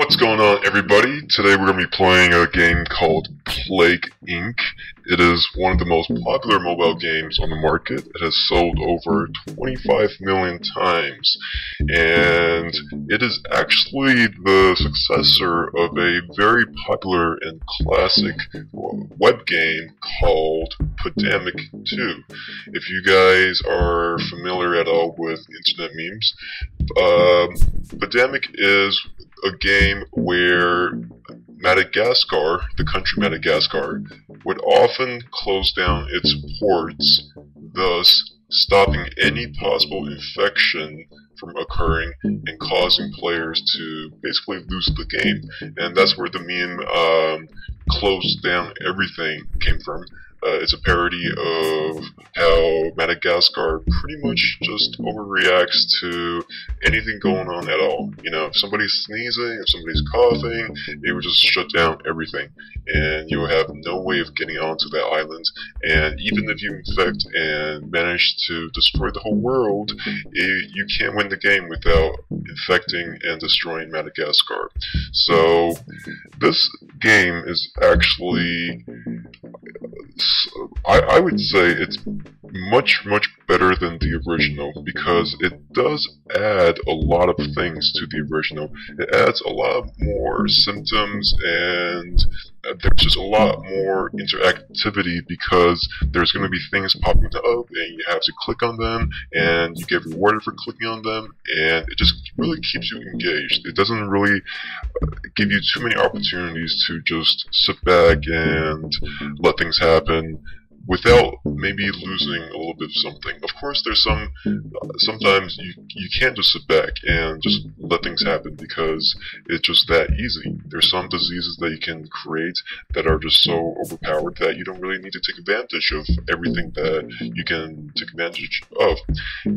What's going on, everybody? Today we're going to be playing a game called Plague Inc. It is one of the most popular mobile games on the market. It has sold over 25 million times, and it is actually the successor of a very popular and classic web game called Pandemic 2. If you guys are familiar at all with internet memes, Pandemic is a game where Madagascar, the country Madagascar, would often close down its ports, thus stopping any possible infection from occurring and causing players to basically lose the game. And that's where the meme closed down everything came from. It's a parody of how Madagascar pretty much just overreacts to anything going on at all. You know, if somebody's sneezing, if somebody's coughing, it would just shut down everything, and you will have no way of getting onto that island. And even if you infect and manage to destroy the whole world, you can't win the game without infecting and destroying Madagascar. So this game is actually, I would say it's much better than the original, because it does add a lot of things to the original. It adds a lot more symptoms, and there's just a lot more interactivity, because there's going to be things popping up and you have to click on them and you get rewarded for clicking on them, and it just really keeps you engaged. It doesn't really give you too many opportunities to just sit back and let things happen without maybe losing a little bit of something. Of course, there's sometimes you can't just sit back and just let things happen, because it's just that easy. There's some diseases that you can create that are just so overpowered that you don't really need to take advantage of everything that you can take advantage of.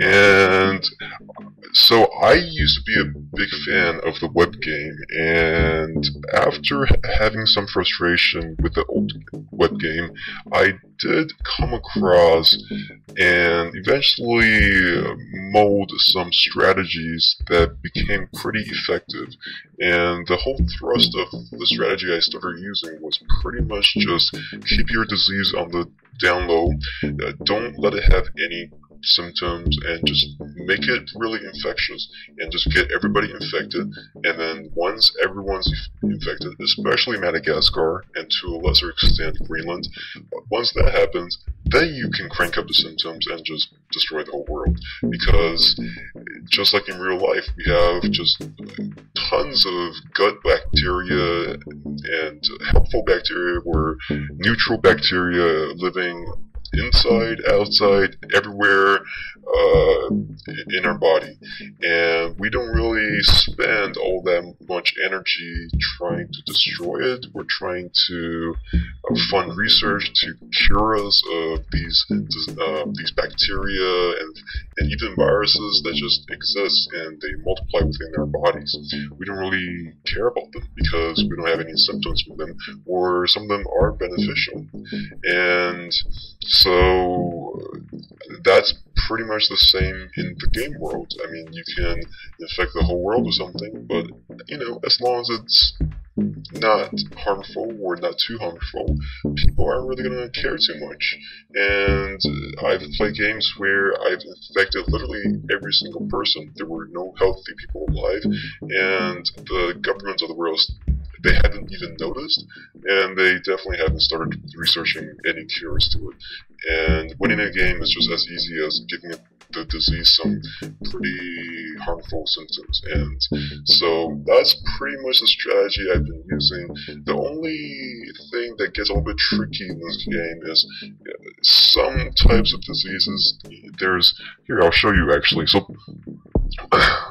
And so I used to be a big fan of the web game, and after having some frustration with the old web game, I did come across and eventually mold some strategies that became pretty effective. And the whole thrust of the strategy I started using was pretty much just keep your disease on the down low, don't let it have any symptoms, and just make it really infectious and just get everybody infected. And then once everyone's infected, especially Madagascar and to a lesser extent Greenland, once that happens, then you can crank up the symptoms and just destroy the whole world. Because just like in real life, we have just tons of gut bacteria and helpful bacteria, or neutral bacteria living inside, outside, everywhere in our body, and we don't really spend all that much energy trying to destroy it or trying to fund research to cure us of these bacteria and even viruses that just exist and they multiply within our bodies. We don't really care about them because we don't have any symptoms from them, or some of them are beneficial. And so that's pretty much the same in the game world. I mean, you can infect the whole world with something, but, you know, as long as it's not harmful or not too harmful, people aren't really going to care too much. And I've played games where I've infected literally every single person. There were no healthy people alive, and the governments of the world, they hadn't even noticed, and they definitely haven't started researching any cures to it. And winning a game is just as easy as giving the disease some pretty harmful symptoms. And so that's pretty much the strategy I've been using. The only thing that gets a little bit tricky in this game is some types of diseases. Here, I'll show you actually. So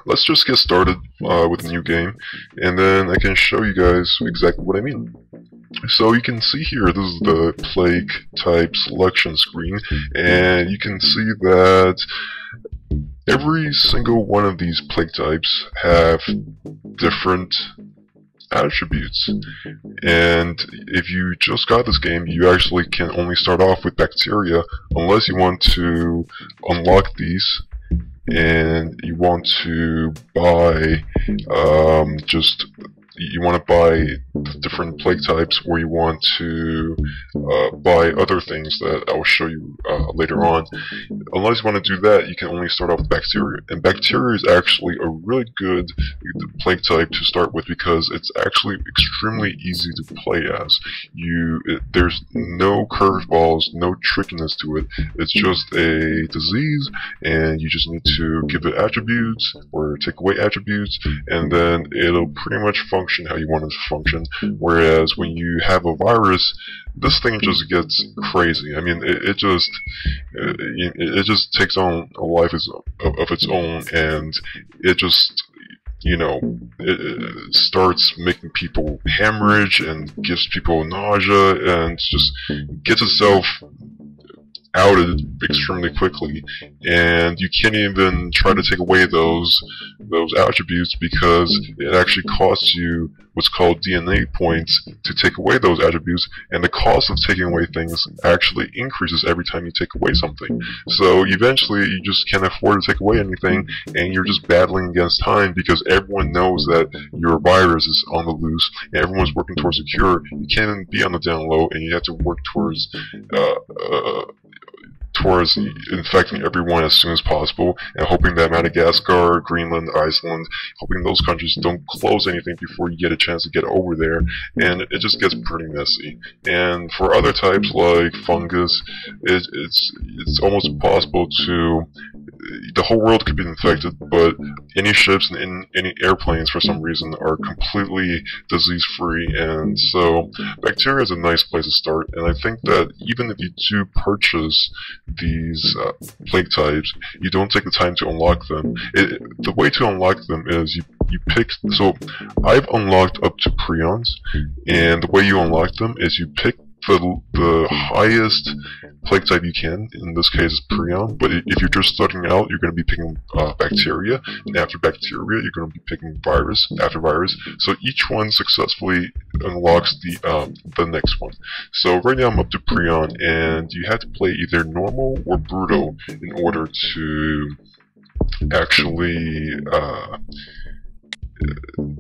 let's just get started with a new game, and then I can show you guys exactly what I mean. So you can see here, this is the plague type selection screen, and you can see that every single one of these plague types have different attributes. And if you just got this game, you actually can only start off with bacteria, unless you want to unlock these and you want to buy just you want to buy different plague types, or you want to buy other things that I will show you later on. Unless you want to do that, you can only start off with bacteria. And bacteria is actually a really good plague type to start with because it's actually extremely easy to play as. There's no curveballs, no trickiness to it. It's just a disease, and you just need to give it attributes or take away attributes, and then it'll pretty much function how you want it to function. Whereas when you have a virus, this thing just gets crazy. I mean, it just takes on a life of its own, and it just, it starts making people hemorrhage and gives people nausea and just gets itself outed extremely quickly, and you can't even try to take away those attributes because it actually costs you what's called DNA points to take away those attributes, and the cost of taking away things actually increases every time you take away something. So eventually you just can't afford to take away anything, and you're just battling against time because everyone knows that your virus is on the loose and everyone's working towards a cure. You can't be on the down low, and you have to work towards infecting everyone as soon as possible, and hoping that Madagascar, Greenland, Iceland, hoping those countries don't close anything before you get a chance to get over there, and it just gets pretty messy. And for other types like fungus, it's almost impossible to. The whole world could be infected, but any ships and any airplanes for some reason are completely disease-free, and so bacteria is a nice place to start. And I think that even if you do purchase these plague types, you don't take the time to unlock them. The way to unlock them is you pick. So I've unlocked up to prions, and the way you unlock them is you pick the highest plague type you can. In this case, it's prion. But if you're just starting out, you're going to be picking bacteria, and after bacteria, you're going to be picking virus. After virus, so each one successfully unlocks the next one. So right now I'm up to prion, and you have to play either normal or brutal in order to actually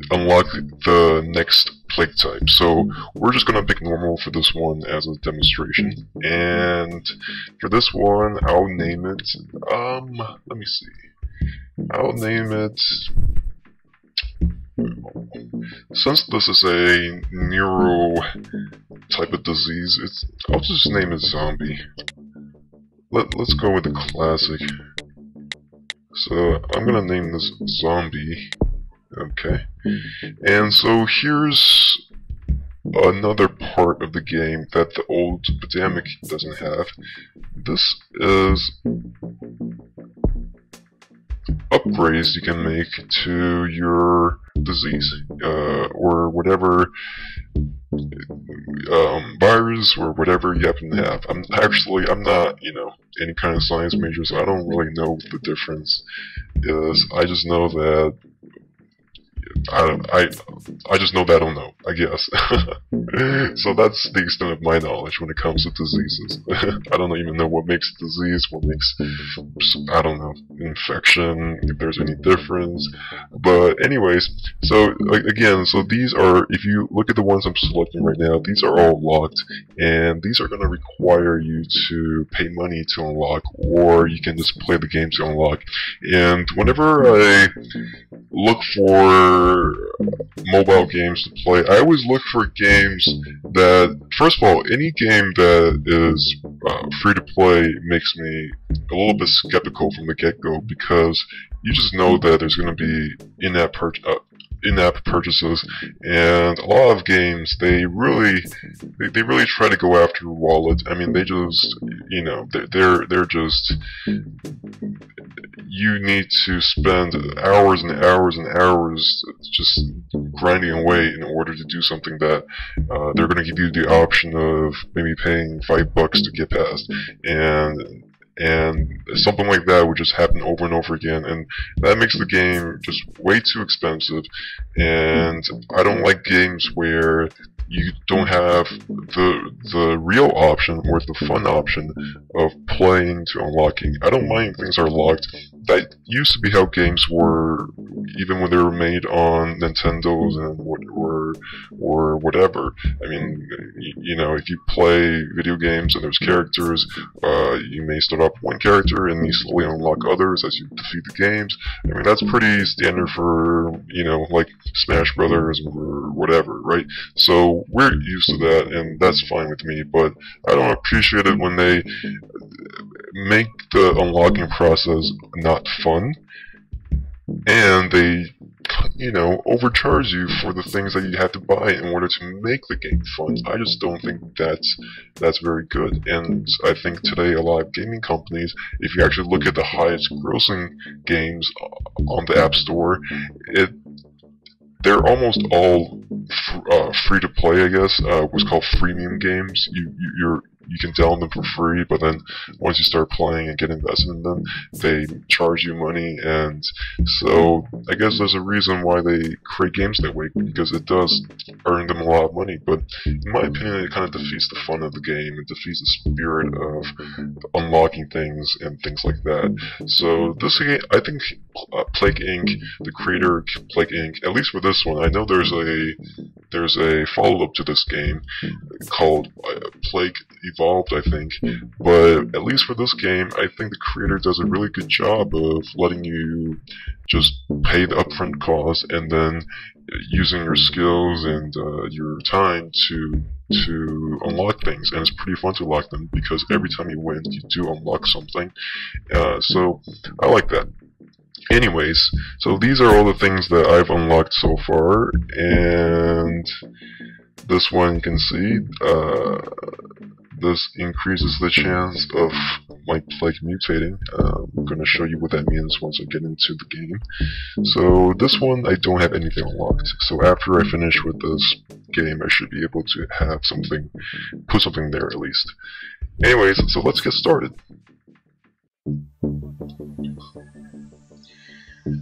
unlock the next plague type. So we're just gonna pick normal for this one as a demonstration, and for this one I'll name it let me see, I'll name it, since this is a neuro type of disease, I'll just name it zombie. Let's go with the classic. So I'm gonna name this zombie. Okay, and so here's another part of the game that the old epidemic doesn't have. This is upgrades you can make to your disease, or whatever virus or whatever you happen to have. I'm not, any kind of science major, so I don't really know what the difference is. I just know that I just know that I don't know, I guess. So that's the extent of my knowledge when it comes to diseases. I don't even know what makes a disease, what makes, I don't know, infection, if there's any difference. But anyways, so again, so these are, if you look at the ones I'm selecting right now, these are all locked, and these are going to require you to pay money to unlock, or you can just play the game to unlock. And whenever I look for mobile games to play, I always look for games that, first of all, any game that is free to play makes me a little bit skeptical from the get-go, because you just know that there's going to be in-app purchases, and a lot of games, they really try to go after your wallet. I mean, they just, they're just, you need to spend hours and hours and hours just grinding away in order to do something that they're going to give you the option of maybe paying $5 to get past, and something like that would just happen over and over again, and that makes the game just way too expensive. And I don't like games where you don't have the real option or the fun option of playing to unlocking. I don't mind things are locked. That used to be how games were, even when they were made on Nintendos and or whatever. I mean, you know, if you play video games and there's characters, you may start off one character and you slowly unlock others as you defeat the games. I mean, that's pretty standard for, you know, like Smash Brothers or whatever, right? So we're used to that, and that's fine with me. But I don't appreciate it when they make the unlocking process not fun, and they, you know, overcharge you for the things that you have to buy in order to make the game fun. I just don't think that's very good. And I think today a lot of gaming companies, if you actually look at the highest grossing games on the App Store, they're almost all free to play, I guess. What's called freemium games. You can download them for free, but then once you start playing and get invested in them, they charge you money. And so I guess there's a reason why they create games that way, because it does earn them a lot of money. But in my opinion, it kind of defeats the fun of the game. It defeats the spirit of unlocking things and things like that. So this game, I think Plague Inc., the creator Plague Inc., at least for this one, I know there's a follow-up to this game called Plague Evolved, I think, but at least for this game, I think the creator does a really good job of letting you just pay the upfront cost and then using your skills and your time to unlock things. And it's pretty fun to unlock them, because every time you win, you do unlock something. So I like that. Anyways, so these are all the things that I've unlocked so far, and this one you can see, this increases the chance of my plague mutating. I'm going to show you what that means once I get into the game. So this one, I don't have anything unlocked. So after I finish with this game, I should be able to have something, put something there at least. Anyways, so let's get started.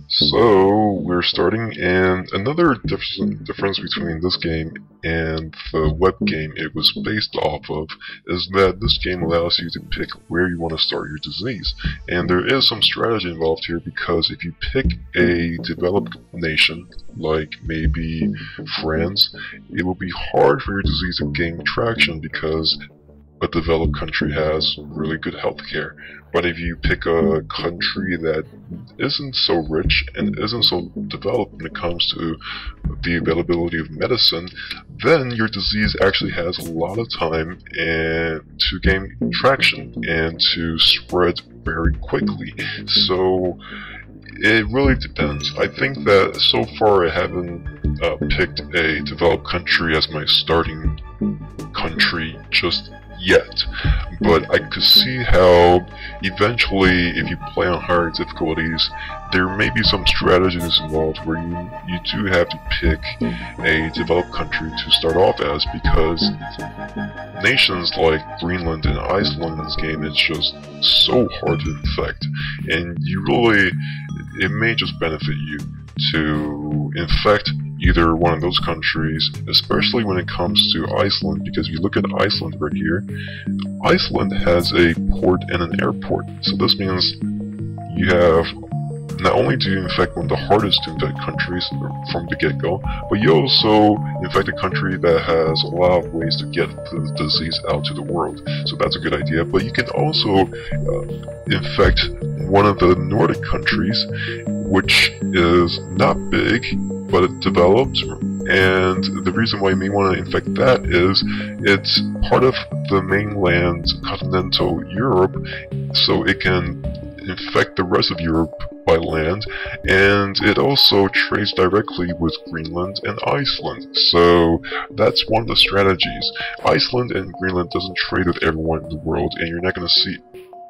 So we're starting, and another difference between this game and the web game it was based off of is that this game allows you to pick where you want to start your disease. And there is some strategy involved here, because if you pick a developed nation, like maybe France, it will be hard for your disease to gain traction because a developed country has really good healthcare. But if you pick a country that isn't so rich and isn't so developed when it comes to the availability of medicine, then your disease actually has a lot of time to gain traction and to spread very quickly. So it really depends. I think that so far I haven't picked a developed country as my starting country just yet, but I could see how eventually, if you play on higher difficulties, there may be some strategies involved where you do have to pick a developed country to start off as, because nations like Greenland and Iceland in this game is just so hard to infect, and it may just benefit you to infect either one of those countries, especially when it comes to Iceland, because if you look at Iceland right here, Iceland has a port and an airport. So this means you have, not only do you infect one of the hardest to infect countries from the get-go, but you also infect a country that has a lot of ways to get the disease out to the world. So that's a good idea. But you can also infect one of the Nordic countries, which is not big, but it developed, and the reason why you may want to infect that is it's part of the mainland continental Europe, so it can infect the rest of Europe by land, and it also trades directly with Greenland and Iceland. So that's one of the strategies. Iceland and Greenland doesn't trade with everyone in the world, and you're not going to see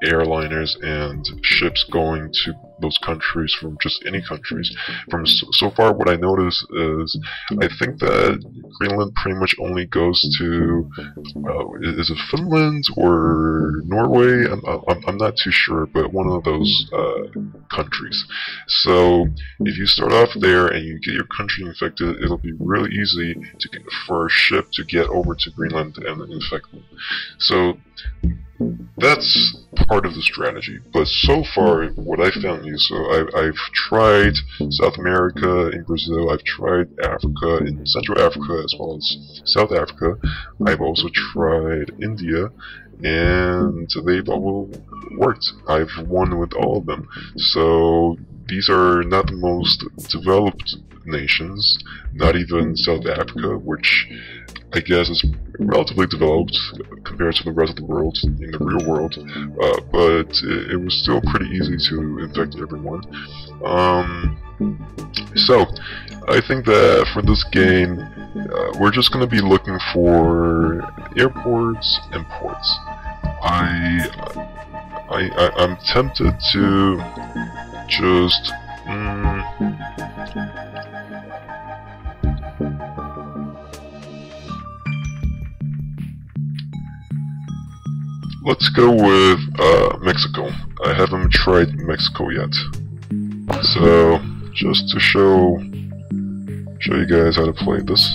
airliners and ships going to those countries from just any countries. From so far, what I noticed is I think that Greenland pretty much only goes to is it Finland or Norway? I'm not too sure, but one of those countries. So if you start off there and you get your country infected, it'll be really easy for a ship to get over to Greenland and infect them. So that's part of the strategy. But so far, what I found useful, I've tried South America in Brazil, I've tried Africa in Central Africa as well as South Africa. I've also tried India, and they've all worked. I've won with all of them. So these are not the most developed nations, not even South Africa, which I guess is relatively developed compared to the rest of the world in the real world, but it was still pretty easy to infect everyone. So I think that for this game, we're just going to be looking for airports and ports. I'm tempted to just let's go with Mexico. I haven't tried Mexico yet, so just to show you guys how to play this.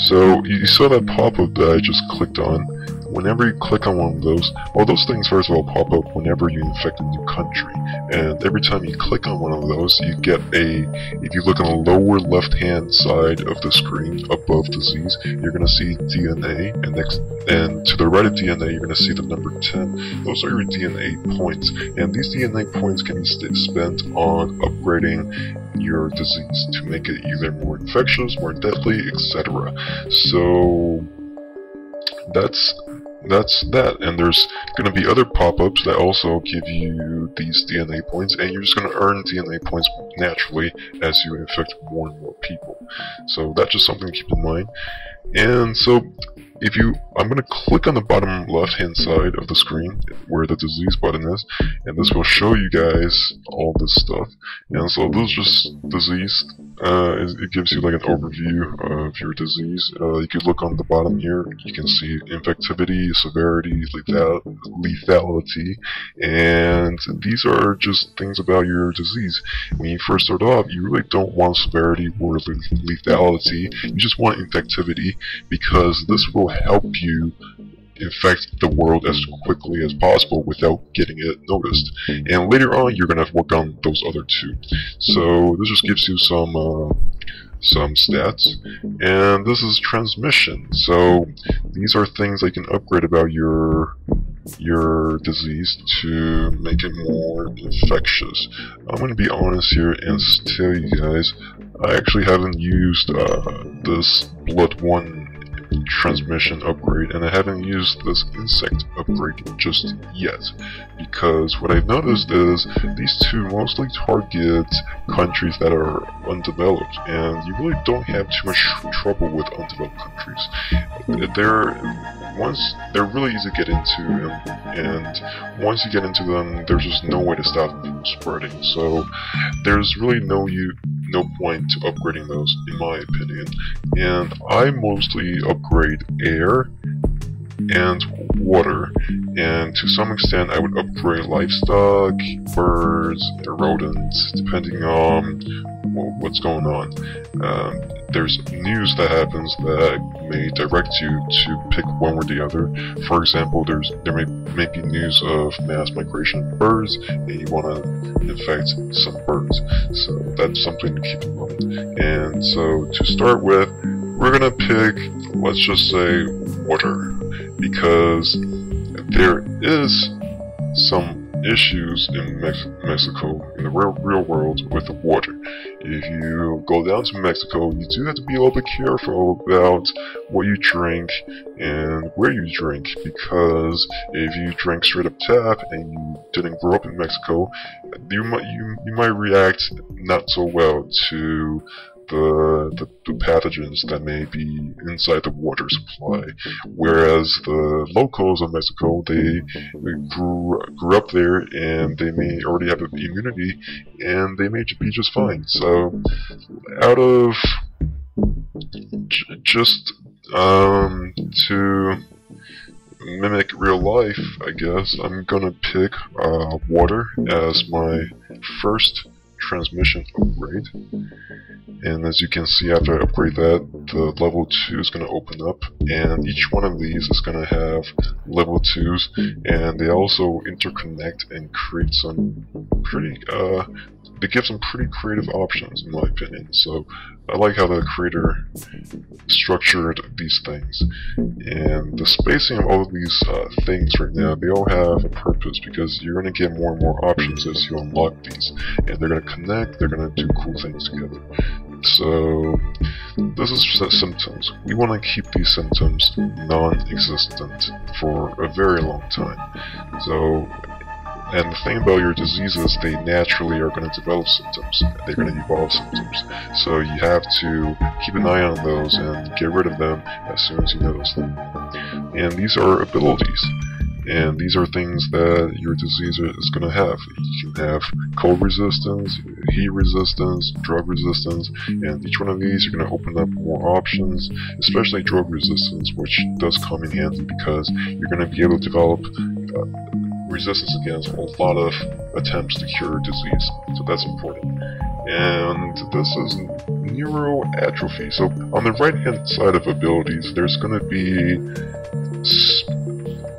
So you saw that pop-up that I just clicked on. Whenever you click on one of those, well, those things first of all pop up whenever you infect a new country, and every time you click on one of those, you get if you look on the lower left-hand side of the screen above disease, you're gonna see DNA, and to the right of DNA, you're gonna see the number 10. Those are your DNA points, and these DNA points can be spent on upgrading your disease to make it either more infectious, more deadly, etc. So that's that, and there's going to be other pop-ups that also give you these DNA points, and you're just going to earn DNA points naturally as you infect more and more people. So that's just something to keep in mind. And so I'm going to click on the bottom left hand side of the screen where the disease button is, and this will show you guys all this stuff. And so this is just disease. It gives you like an overview of your disease. You can look on the bottom here, you can see infectivity, severity, lethality, and these are just things about your disease. When you first start off, you really don't want severity or lethality, you just want infectivity, because this will help you infect the world as quickly as possible without getting it noticed. And later on, you're gonna work on those other two. So this just gives you some stats, and this is transmission. So these are things that you can upgrade about your disease to make it more infectious. I'm gonna be honest here and tell you guys, I actually haven't used this Blood 1 transmission upgrade, and I haven't used this insect upgrade just yet, because what I've noticed is these two mostly target countries that are undeveloped, and you really don't have too much trouble with undeveloped countries. They're really easy to get into, and once you get into them, there's just no way to stop them from spreading. So there's really no point to upgrading those, in my opinion. And I mostly upgrade air and water, and to some extent I would upgrade livestock, birds, and rodents, depending on what's going on. There's news that happens that may direct you to pick one or the other. For example, there may be news of mass migration of birds, and you want to infect some birds. So that's something to keep in mind. And so to start with, we're gonna pick, let's just say, water, because there is some issues in Mexico, in the real world, with the water. If you go down to Mexico, you do have to be a little bit careful about what you drink and where you drink, because if you drink straight up tap and you didn't grow up in Mexico, you might react not so well to the the pathogens that may be inside the water supply. Whereas the locals of Mexico, they grew up there and they may already have immunity and they may be just fine. So out of just to mimic real life, I guess, I'm gonna pick water as my first transmission upgrade. And as you can see, after I upgrade that, the level 2 is going to open up, and each one of these is going to have level 2s, and they also interconnect and create some pretty, they give some pretty creative options in my opinion. So I like how the creator structured these things. And the spacing of all of these things right now, they all have a purpose, because you're going to get more and more options as you unlock these. And they're going to connect, they're going to do cool things together. So this is symptoms. We want to keep these symptoms non-existent for a very long time. So, and the thing about your diseases, they naturally are going to develop symptoms. They're going to evolve symptoms. So you have to keep an eye on those and get rid of them as soon as you notice them. And these are abilities. And these are things that your disease is going to have. You can have cold resistance, heat resistance, drug resistance, and each one of these are going to open up more options, especially drug resistance, which does come in handy because you're going to be able to develop resistance against a lot of attempts to cure disease. So that's important. And this is neuroatrophy. So on the right hand side of abilities, there's going to be,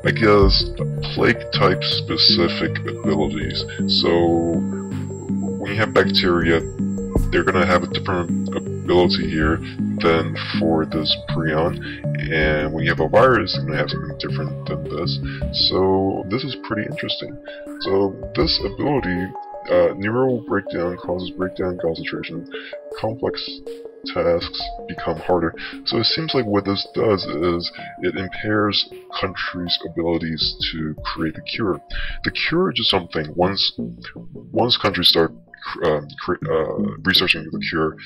I guess, plague-type specific abilities. So when you have bacteria, they're going to have a different ability here than for this prion. And when you have a virus, you're going to have something different than this. So this is pretty interesting. So this ability, neural breakdown causes breakdown in concentration. Complex tasks become harder. So it seems like what this does is it impairs countries' abilities to create a cure. The cure is just something, once countries start researching the cure,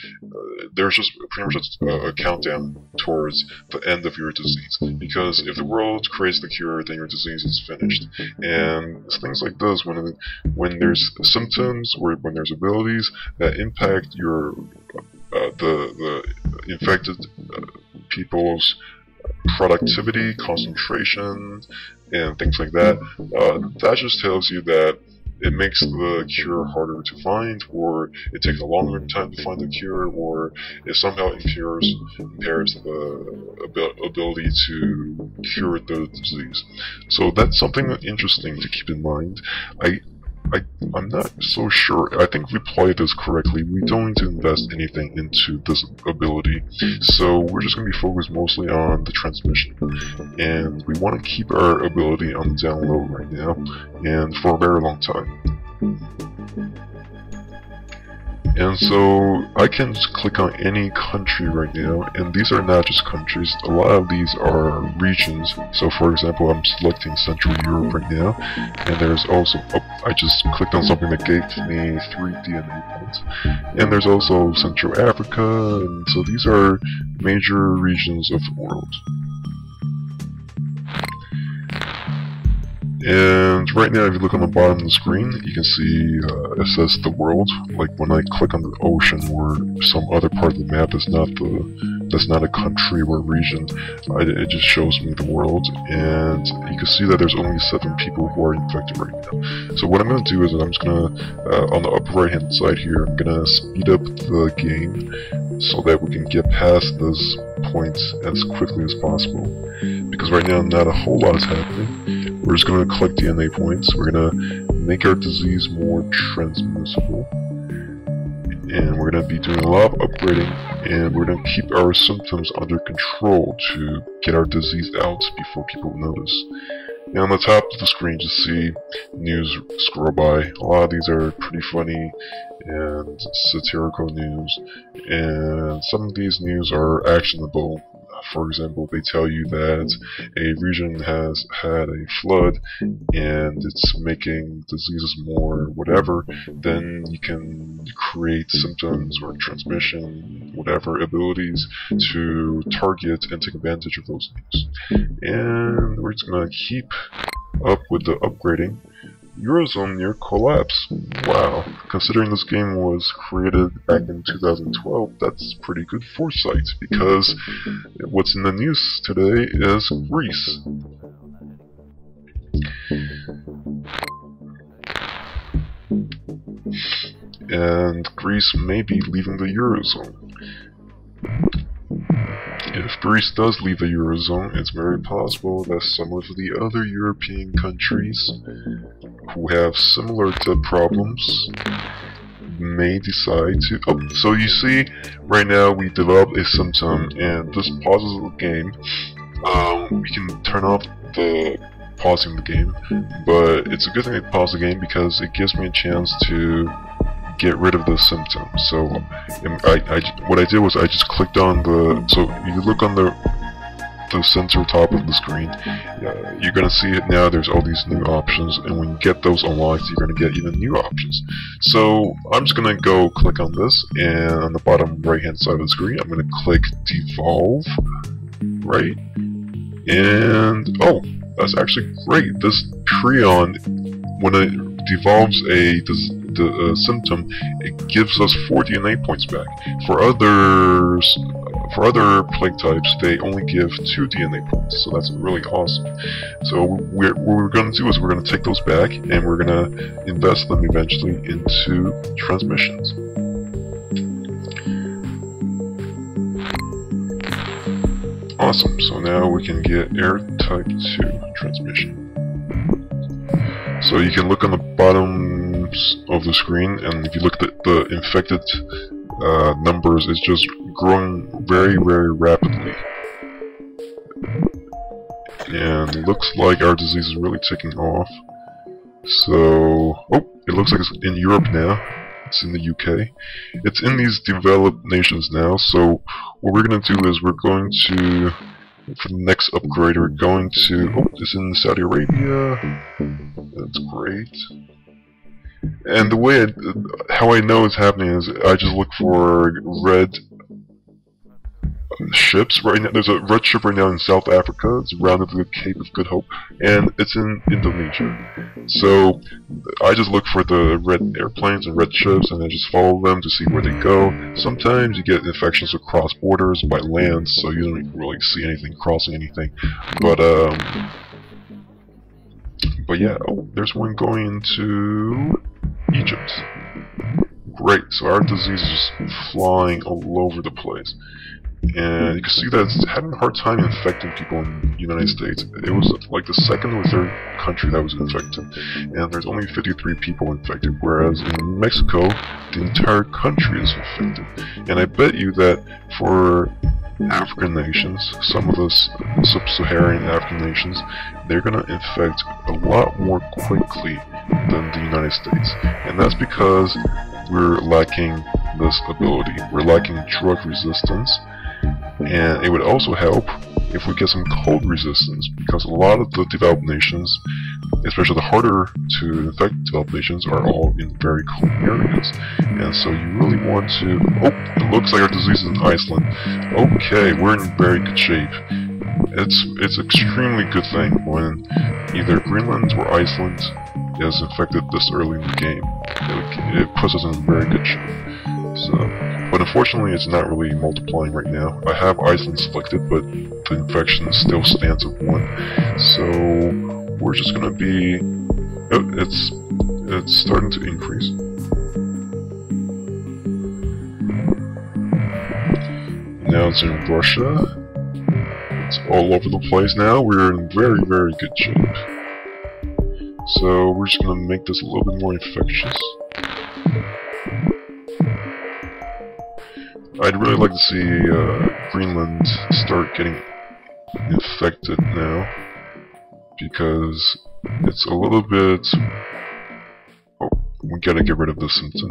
there's just pretty much a countdown towards the end of your disease. Because if the world creates the cure, then your disease is finished. And it's things like this, when there's symptoms or when there's abilities that impact your the infected people's productivity, concentration, and things like that, that just tells you that it makes the cure harder to find, or it takes a longer time to find the cure, or it somehow impairs the ability to cure the disease. So that's something interesting to keep in mind. I'm not so sure. I think if we play this correctly, we don't need to invest anything into this ability. So we're just going to be focused mostly on the transmission. And we want to keep our ability on the down low right now, and for a very long time. And so I can just click on any country right now, and these are not just countries, a lot of these are regions. So for example, I'm selecting Central Europe right now, and there's also, I just clicked on something that gave me 3 DNA points. And there's also Central Africa, and so these are major regions of the world. And right now, if you look on the bottom of the screen, you can see it says the world. Like when I click on the ocean or some other part of the map that's not a country or region, it just shows me the world. And you can see that there's only 7 people who are infected right now. So what I'm going to do is I'm just going to, on the upper right hand side here, I'm going to speed up the game so that we can get past this point as quickly as possible. Because right now not a whole lot is happening. We're just going to collect DNA points, we're going to make our disease more transmissible, and we're going to be doing a lot of upgrading, and we're going to keep our symptoms under control to get our disease out before people notice. And on the top of the screen, just see news scroll by. A lot of these are pretty funny and satirical news, and some of these news are actionable for example, they tell you that a region has had a flood and it's making diseases more whatever, then you can create symptoms or transmission, whatever abilities to target and take advantage of those things. And we're just gonna keep up with the upgrading. Eurozone near collapse. Wow, considering this game was created back in 2012, that's pretty good foresight, because what's in the news today is Greece. And Greece may be leaving the Eurozone. If Greece does leave the Eurozone, it's very possible that some of the other European countries who have similar to problems may decide to... Oh, so you see, right now we develop a symptom and this pauses the game. We can turn off the pausing the game, but it's a good thing to pause the game because it gives me a chance to get rid of the symptom. So what I did was I just clicked on the... So you look on the center top of the screen, you're gonna see it now. There's all these new options, and when you get those unlocked, you're gonna get even new options. So I'm just gonna go click on this, and on the bottom right hand side of the screen, I'm gonna click devolve, right? And oh, that's actually great. This prion, when it devolves the symptom, it gives us 4 DNA points back. For other plague types, they only give 2 DNA points, so that's really awesome. So what we're going to do is we're going to take those back, and we're going to invest them eventually into transmissions. Awesome, so now we can get air type 2 transmission. So you can look on the bottom of the screen, and if you look at the infected numbers, it's just growing very, very rapidly. And it looks like our disease is really taking off. So, oh, it looks like it's in Europe now. It's in the UK. It's in these developed nations now, so what we're going to do is we're going to... For the next upgrade, we're going to... Oh, it's in Saudi Arabia. That's great. And the way how I know it's happening is I just look for red ships right now. There's a red ship right now in South Africa. It's around the Cape of Good Hope, and it's in Indonesia. So I just look for the red airplanes and red ships, and I just follow them to see where they go. Sometimes you get infections across borders by land, so you don't really see anything crossing anything. But yeah, oh, there's one going into Egypt. Great, so our disease is just flying all over the place. And you can see that it's having a hard time infecting people in the United States. It was like the second or third country that was infected, and there's only 53 people infected, whereas in Mexico, the entire country is infected. And I bet you that for African nations, some of the sub-Saharan African nations, they're gonna infect a lot more quickly than the United States. And that's because we're lacking this ability. We're lacking drug resistance. And it would also help if we get some cold resistance, because a lot of the developed nations, especially the harder to infect developed nations, are all in very cold areas. And so you really want to... Oh, it looks like our disease is in Iceland. Okay, we're in very good shape. It's extremely good thing when either Greenland or Iceland is infected this early in the game. It puts us in very good shape. So, but unfortunately, it's not really multiplying right now. I have Iceland selected, but the infection still stands at 1. So we're just gonna be... Oh, it's starting to increase. Now it's in Russia. It's all over the place now. We're in very, very good shape. So we're just gonna make this a little bit more infectious. I'd really like to see Greenland start getting infected now, because it's a little bit... Oh, we gotta get rid of this symptom.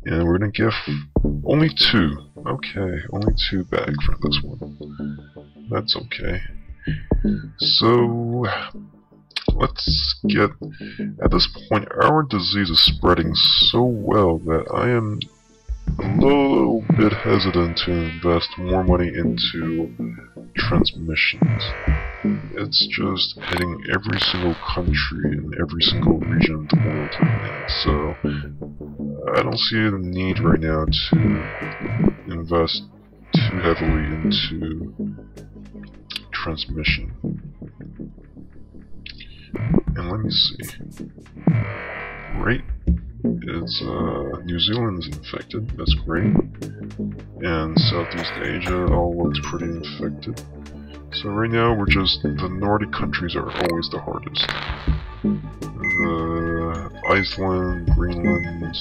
And we're gonna give only 2. Okay, only 2 back for this one. that's okay. So, let's get... At this point, our disease is spreading so well that I am a little bit hesitant to invest more money into transmissions. It's just hitting every single country and every single region of the world right now, so I don't see the need right now to invest too heavily into transmission. And let me see. Right, it's New Zealand's infected, that's great. And Southeast Asia all looks pretty infected. So right now we're just, the Nordic countries are always the hardest. Iceland, Greenland,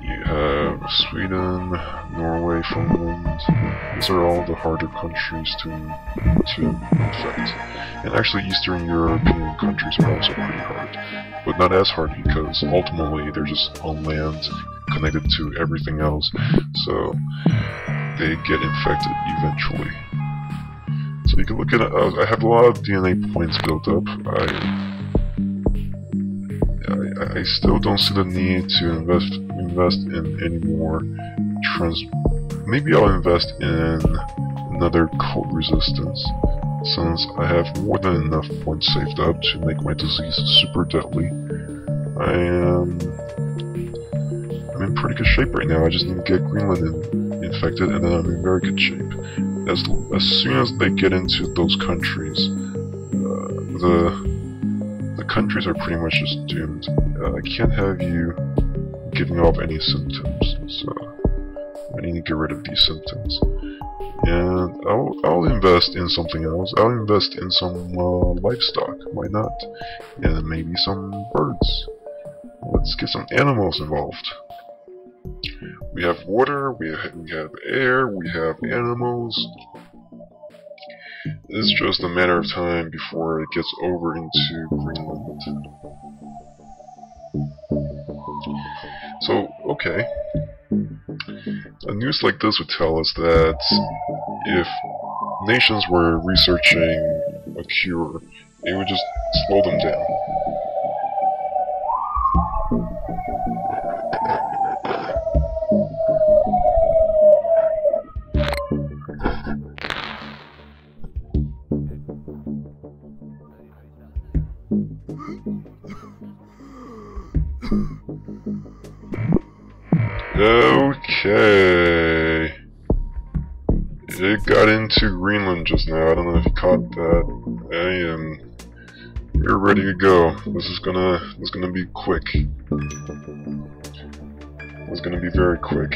you have Sweden, Norway, Finland. These are all the harder countries to infect. And actually Eastern European countries are also pretty hard. But not as hard because ultimately they're just on land connected to everything else. So they get infected eventually. So you can look at it, I have a lot of DNA points built up. I still don't see the need to invest in any more maybe I'll invest in another cold resistance, since I have more than enough points saved up to make my disease super deadly. I'm in pretty good shape right now. I just need to get Greenland infected, and then I'm in very good shape. As soon as they get into those countries, the countries are pretty much just doomed. I can't have you giving off any symptoms, so I need to get rid of these symptoms. And I'll invest in something else. I'll invest in some livestock. Why not? And maybe some birds. Let's get some animals involved. We have water, we have air, we have animals. It's just a matter of time before it gets over into Greenland. So, okay. A news like this would tell us that if nations were researching a cure, it would just slow them down. Okay. It got into Greenland just now. I don't know if you caught that. We're ready to go. This is gonna be quick. It's gonna be very quick.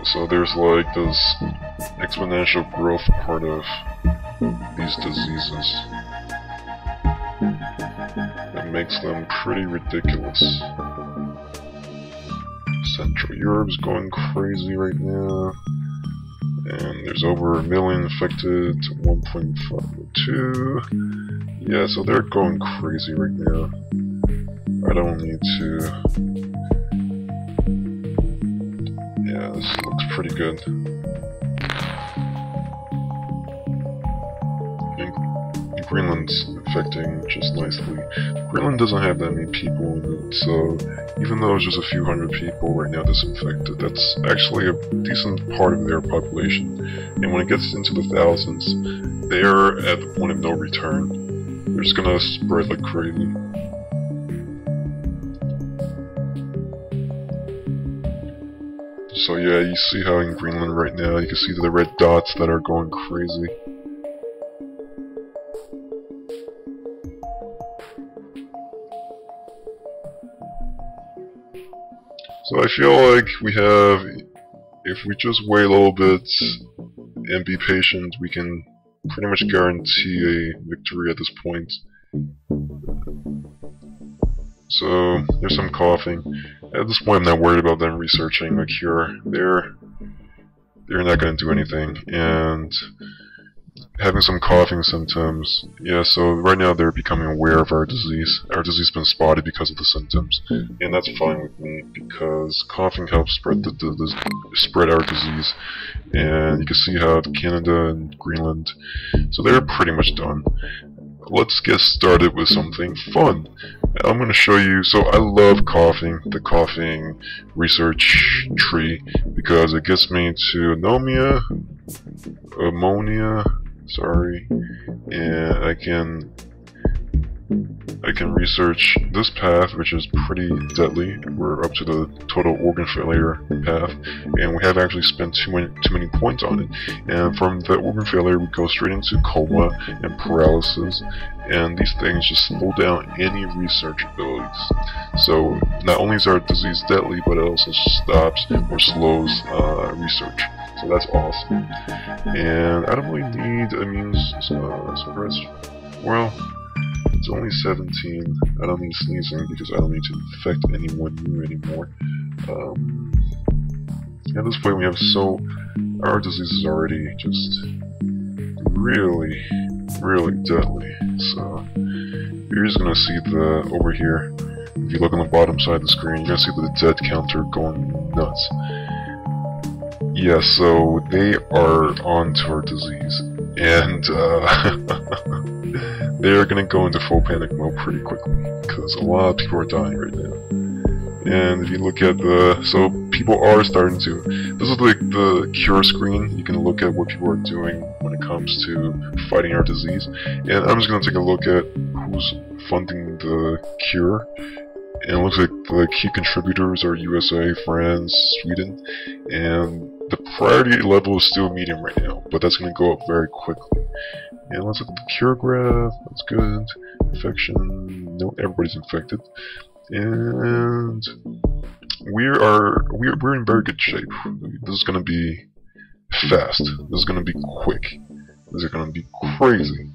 So there's like this exponential growth part of these diseases that makes them pretty ridiculous. Central Europe's going crazy right now, and there's over 1 million infected to 1.52. Yeah, so they're going crazy right now. I don't need to... Yeah, this looks pretty good. And Greenland's infecting just nicely. Greenland doesn't have that many people in it, so even though it's just a few hundred people right now that's infected, that's actually a decent part of their population. And when it gets into the thousands, they're at the point of no return. They're just gonna spread like crazy. So yeah, you see how in Greenland right now, you can see the red dots that are going crazy. So I feel like we have, if we just wait a little bit and be patient, we can pretty much guarantee a victory at this point. So there's some coughing. At this point I'm not worried about them researching a cure. They're not going to do anything. And having some coughing symptoms. Yeah, so right now they're becoming aware of our disease. Our disease has been spotted because of the symptoms, and that's fine with me because coughing helps spread our disease. And you can see how Canada and Greenland, so they're pretty much done. Let's get started with something fun. I'm going to show you, so I love coughing, the coughing research tree, because it gets me to ammonia, sorry, and I can research this path, which is pretty deadly. We're up to the total organ failure path, and we have actually spent too many points on it. And from the organ failure, we go straight into coma and paralysis, and these things just slow down any research abilities. So not only is our disease deadly, but it also stops or slows research. So that's awesome. And I don't really need immune suppressed. Well, it's only 17. I don't need sneezing because I don't need to infect anyone new anymore. At this point, our disease is already just really deadly. So you're just gonna see over here. If you look on the bottom side of the screen, you're gonna see the dead counter going nuts. Yeah, so they are onto our disease, and they're gonna go into full panic mode pretty quickly because a lot of people are dying right now. And if you look at so people are starting to. This is like the cure screen. You can look at what people are doing when it comes to fighting our disease. And I'm just gonna take a look at who's funding the cure. And it looks like the key contributors are USA, France, Sweden, and the priority level is still medium right now, but that's going to go up very quickly. And let's look at the cure graph. That's good. Infection. No, everybody's infected, and we're in very good shape. This is going to be fast. This is going to be quick. This is going to be crazy.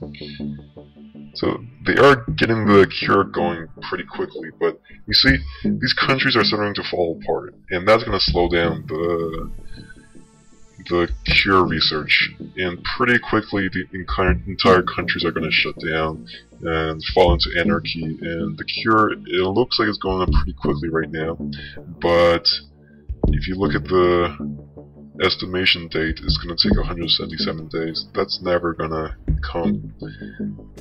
So they are getting the cure going pretty quickly, but you see, these countries are starting to fall apart, and that's going to slow down the cure research. And pretty quickly, the entire countries are going to shut down and fall into anarchy. And the cure, it looks like it's going up pretty quickly right now, but if you look at the estimation date, it's going to take 177 days. That's never gonna come.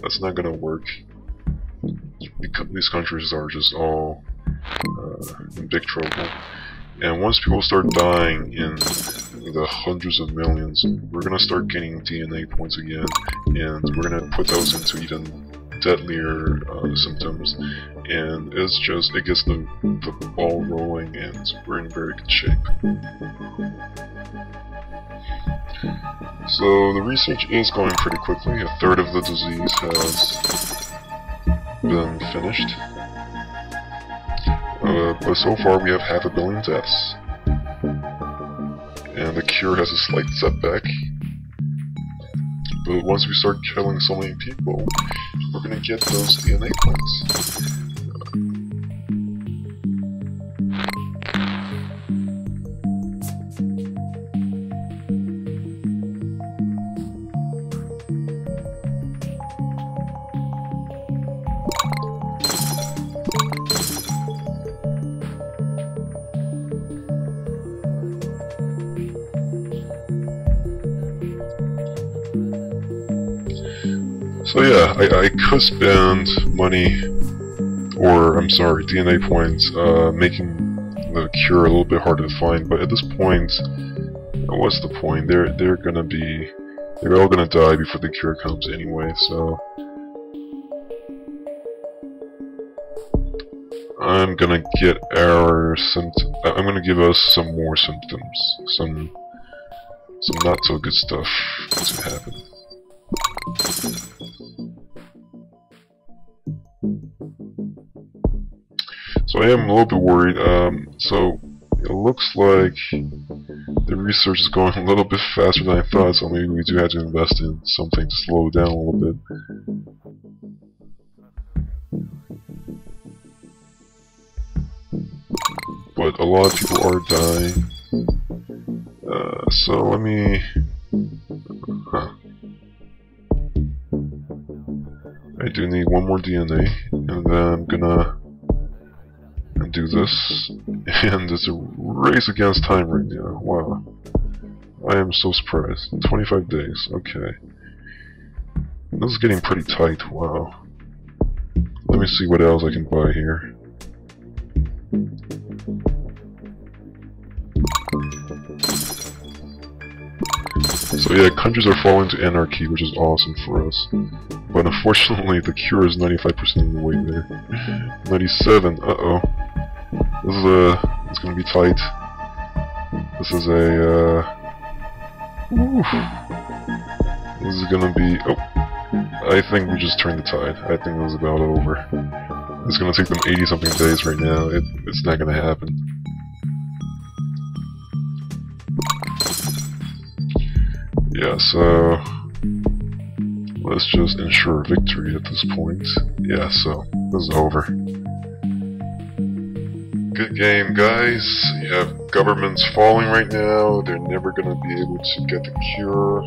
That's not gonna work. These countries are just all in big trouble. And once people start dying in the hundreds of millions, we're gonna start gaining DNA points again, and we're gonna put those into even deadlier symptoms, and it gets the ball rolling, and we're in very good shape. So the research is going pretty quickly. A third of the disease has been finished, but so far we have 500 million deaths, and the cure has a slight setback. But once we start killing so many people, we're gonna get those DNA points. So yeah, I could spend money, or I'm sorry, DNA points, making the cure a little bit harder to find. But at this point, what's the point? They're all gonna die before the cure comes anyway. So I'm gonna get I'm gonna give us some more symptoms, some not so good stuff to happen. So I am a little bit worried. So it looks like the research is going a little bit faster than I thought, so maybe we do have to invest in something to slow it down a little bit. But a lot of people are dying. So let me... do need one more DNA, and then I'm gonna do this, and it's a race against time right now. Wow. I am so surprised. 25 days, okay. This is getting pretty tight, wow. Let me see what else I can buy here. So yeah, countries are falling to anarchy, which is awesome for us. But unfortunately, the cure is 95% of the way there. 97, uh-oh. It's gonna be tight. This is this is gonna be, I think we just turned the tide. I think it was about over. It's gonna take them 80-something days right now. It's not gonna happen. Yeah, so let's just ensure victory at this point. Yeah, so this is over. Good game, guys. You have governments falling right now. They're never gonna be able to get the cure.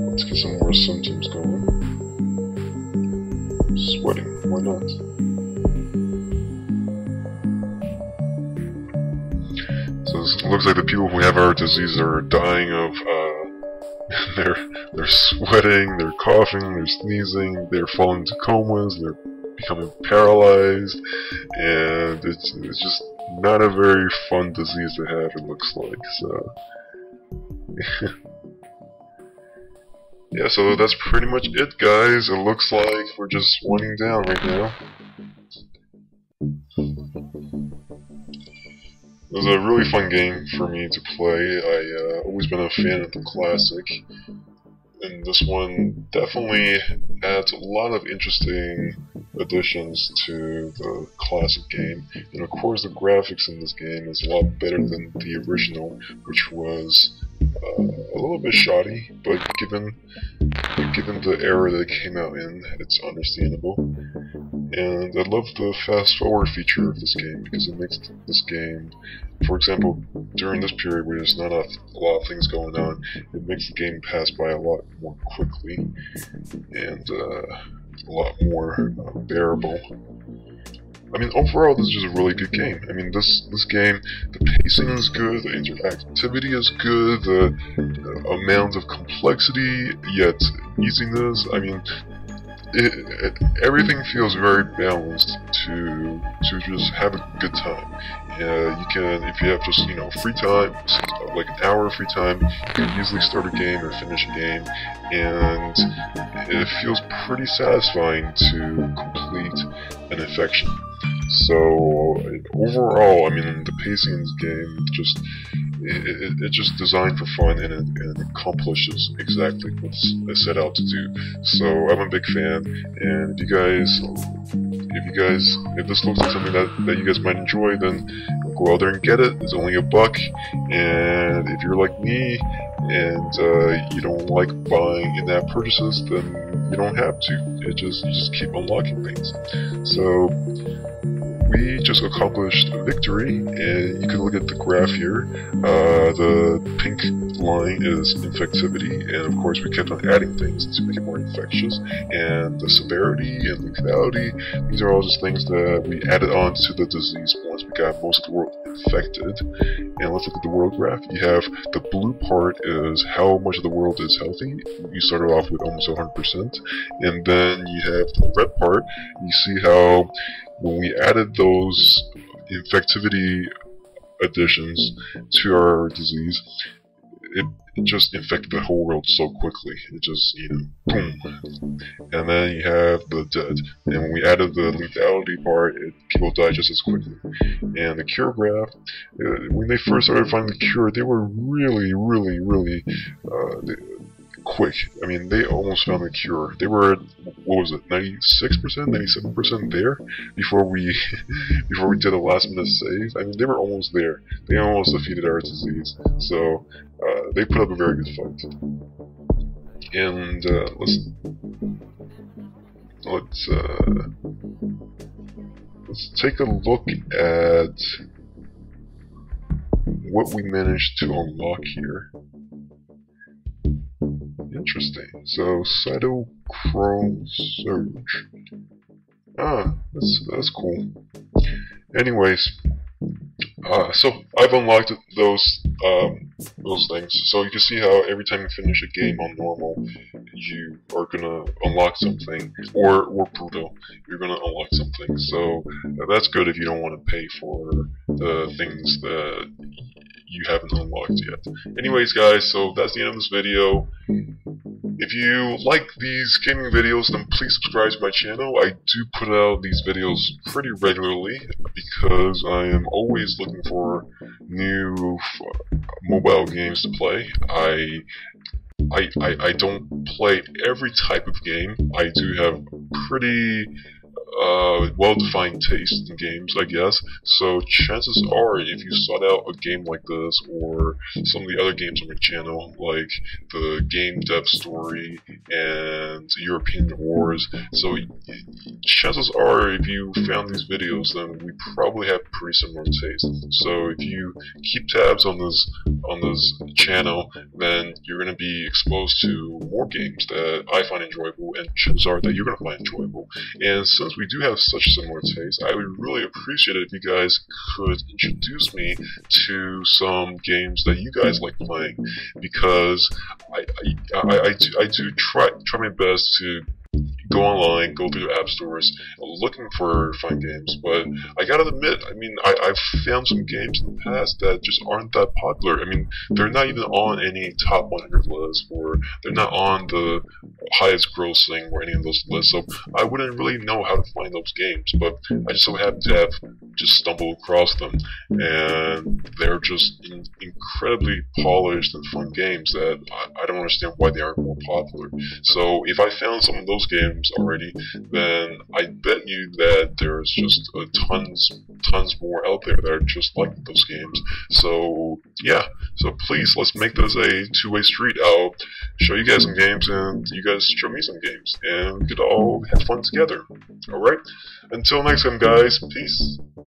Let's get some more symptoms going. Sweating, why not? So it looks like the people who have our disease are dying of, they're sweating, they're coughing, they're sneezing, they're falling into comas, they're becoming paralyzed, and it's just not a very fun disease to have, it looks like, so... Yeah, so that's pretty much it, guys. It looks like we're just winding down right now. It was a really fun game for me to play. I always been a fan of the classic, and this one definitely adds a lot of interesting additions to the classic game. And of course, the graphics in this game is a lot better than the original, which was a little bit shoddy, but given the era that it came out in, it's understandable. And I love the fast forward feature of this game, because it makes this game, for example, during this period where there's not a lot of things going on, it makes the game pass by a lot more quickly and a lot more bearable. I mean, overall, this is just a really good game. I mean, this game, the pacing is good, the interactivity is good, the amount of complexity, yet easiness. I mean, everything feels very balanced to just have a good time. You can, if you have just, free time, like an hour of free time, you can easily start a game or finish a game, and it feels pretty satisfying to complete an infection. So overall, I mean, the pacing in this game it's just designed for fun, and it accomplishes exactly what it set out to do. So I'm a big fan, and if this looks like something that you guys might enjoy, then go out there and get it. It's only $1, and if you're like me and you don't like buying in-app purchases, then you don't have to. You just keep unlocking things. So we just accomplished victory, and you can look at the graph here. The pink line is infectivity, and of course we kept on adding things to make it more infectious, and the severity and lethality, these are all just things that we added on to the disease once we got most of the world infected. And let's look at the world graph. You have the blue part is how much of the world is healthy. You started off with almost 100%, and then you have the red part. You see how when we added those infectivity additions to our disease, it just infected the whole world so quickly. It just, boom. And then you have the dead. And when we added the lethality part, people died just as quickly. And the cure graph, when they first started finding the cure, they were really, really, really quick. I mean, they almost found the cure. They were, what was it, 96%, 97% there before we did a last minute save. I mean, they were almost there. They almost defeated our disease. So they put up a very good fight. And let's take a look at what we managed to unlock here. Interesting. So cytochrome surge. Ah, that's cool. Anyways, so I've unlocked those things. So you can see how every time you finish a game on normal, you are gonna unlock something, or brutal, you're gonna unlock something. So that's good if you don't want to pay for the things that you haven't unlocked yet. Anyways, guys, so that's the end of this video. If you like these gaming videos, then please subscribe to my channel. I do put out these videos pretty regularly because I am always looking for new mobile games to play. I don't play every type of game. I do have pretty well-defined taste in games, I guess. So chances are, if you sought out a game like this, or some of the other games on my channel, like the Game Dev Story and European Wars, so chances are, if you found these videos, then we probably have pretty similar taste. So if you keep tabs on this channel, then you're going to be exposed to more games that I find enjoyable, and chances are that you're going to find enjoyable. And since we do have such similar tastes, I would really appreciate it if you guys could introduce me to some games that you guys like playing, because I do try my best to go online, go through the app stores, looking for fun games, but I gotta admit, I mean, I've found some games in the past that just aren't that popular. I mean, they're not even on any top 100 lists, or they're not on the highest grossing or any of those lists, so I wouldn't really know how to find those games, but I just so happen to have just stumbled across them, and they're just incredibly polished and fun games that I don't understand why they aren't more popular. So if I found some of those games already, then I bet you that there's just tons more out there that are just like those games. So yeah, so please, let's make this a two-way street. I'll show you guys some games, and you guys show me some games, and we could all have fun together. Alright? Until next time, guys, peace.